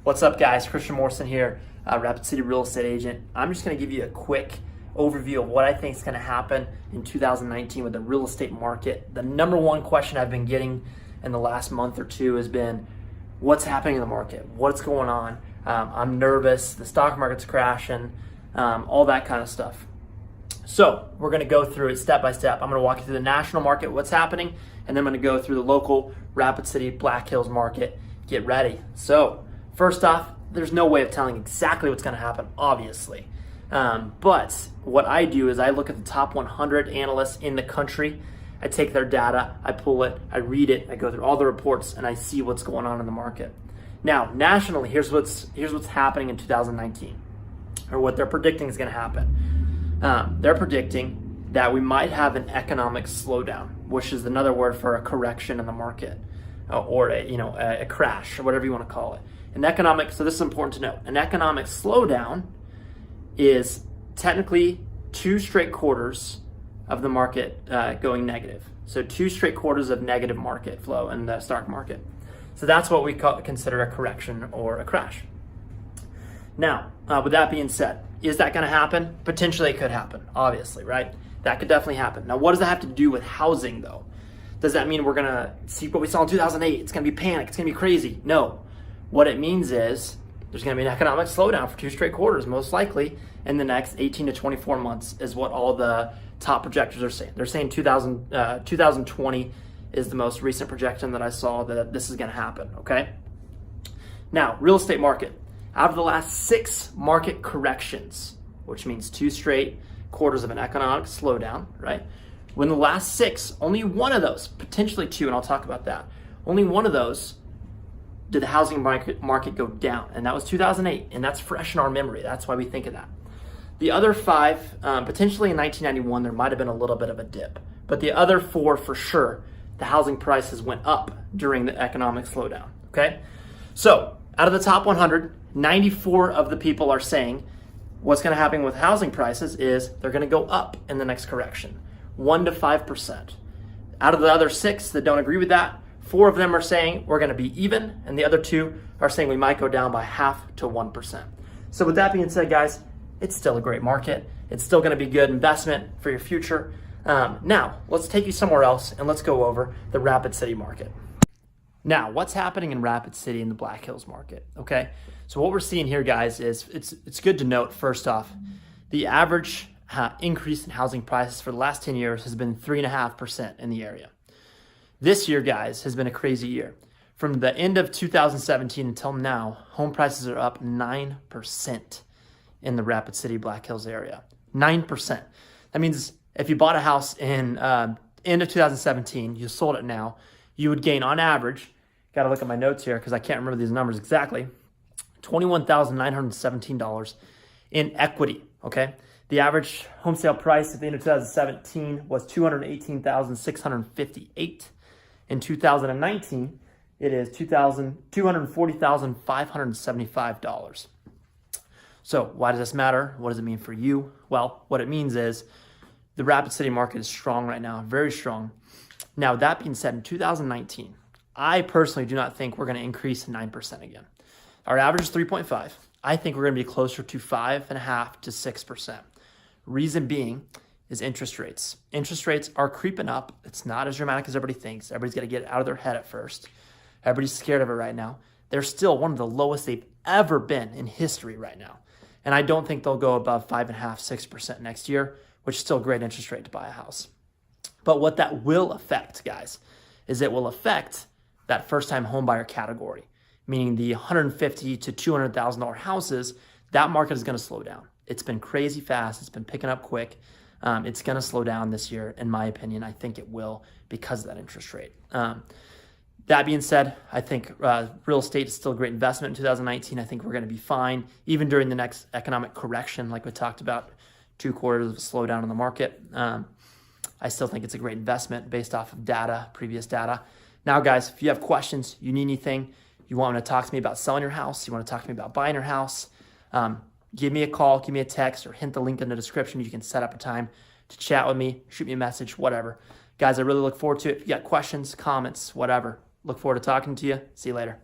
What's up, guys? Christian Morrison here, Rapid City real estate agent. I'm just going to give you a quick overview of what I think is going to happen in 2019 with the real estate market. The number one question I've been getting in the last month or two has been, what's happening in the market? What's going on? I'm nervous. The stock market's crashing, all that kind of stuff. So we're going to go through it step by step. I'm going to walk you through the national market, what's happening, and then I'm going to go through the local Rapid City Black Hills market. Get ready. So first off, there's no way of telling exactly what's going to happen, obviously. But what I do is I look at the top 100 analysts in the country. I take their data, I pull it, I read it, I go through all the reports, and I see what's going on in the market. Now, nationally, here's what's happening in 2019, or what they're predicting is going to happen. They're predicting that we might have an economic slowdown, which is another word for a correction in the market, or a crash, or whatever you want to call it. So this is important to note. An economic slowdown is technically 2 straight quarters of the market going negative. So 2 straight quarters of negative market flow in the stock market. So that's what we consider a correction or a crash. Now, with that being said, is that going to happen? Potentially it could happen, obviously, right? That could definitely happen. Now, what does that have to do with housing, though? Does that mean we're going to see what we saw in 2008? It's going to be panic. It's going to be crazy. No. What it means is there's going to be an economic slowdown for 2 straight quarters, most likely in the next 18 to 24 months is what all the top projectors are saying. They're saying 2020 is the most recent projection that I saw that this is going to happen, okay? Now, real estate market. Out of the last 6 market corrections, which means 2 straight quarters of an economic slowdown, right? When the last 6, only one of those, potentially 2, and I'll talk about that, only one of those did the housing market go down, and that was 2008, and that's fresh in our memory. That's why we think of that. The other 5, potentially in 1991, there might have been a little bit of a dip, but the other 4, for sure, the housing prices went up during the economic slowdown, okay? So out of the top 100, 94 of the people are saying what's going to happen with housing prices is they're going to go up in the next correction, 1 to 5%. Out of the other 6 that don't agree with that, 4 of them are saying we're going to be even, and the other 2 are saying we might go down by 0.5 to 1%. So with that being said, guys, it's still a great market. It's still going to be good investment for your future. Now, let's take you somewhere else, and let's go over the Rapid City market. Now, what's happening in Rapid City in the Black Hills market, okay? So what we're seeing here, guys, is it's good to note, first off, the average increase in housing prices for the last 10 years has been 3.5% in the area. This year, guys, has been a crazy year. From the end of 2017 until now, home prices are up 9% in the Rapid City Black Hills area. 9%. That means if you bought a house in end of 2017, you sold it now, you would gain on average, got to look at my notes here because I can't remember these numbers exactly, $21,917 in equity, okay? The average home sale price at the end of 2017 was $218,658. In 2019, it is $240,575. So why does this matter? What does it mean for you? Well, what it means is the Rapid City market is strong right now, very strong. Now, that being said, in 2019, I personally do not think we're going to increase 9% again. Our average is 3.5. I think we're going to be closer to 5.5 to 6%. Reason being is interest rates. Interest rates are creeping up. It's not as dramatic as everybody thinks. Everybody's got to get it out of their head at first. Everybody's scared of it right now. They're still one of the lowest they've ever been in history right now. And I don't think they'll go above 5.5, 6% next year, which is still a great interest rate to buy a house. But what that will affect, guys, is it will affect that first-time homebuyer category, meaning the $150,000 to $200,000 houses. That market is going to slow down. It's been crazy fast. It's been picking up quick. It's going to slow down this year, in my opinion. I think it will because of that interest rate. That being said, I think real estate is still a great investment in 2019. I think we're going to be fine, even during the next economic correction, like we talked about, 2 quarters of a slowdown in the market. I still think it's a great investment based off of data, previous data. Now, guys, if you have questions, you need anything, you want to talk to me about selling your house, you want to talk to me about buying your house, give me a call, give me a text, or hit the link in the description. You can set up a time to chat with me, shoot me a message, whatever. Guys, I really look forward to it. If you got questions, comments, whatever, look forward to talking to you. See you later.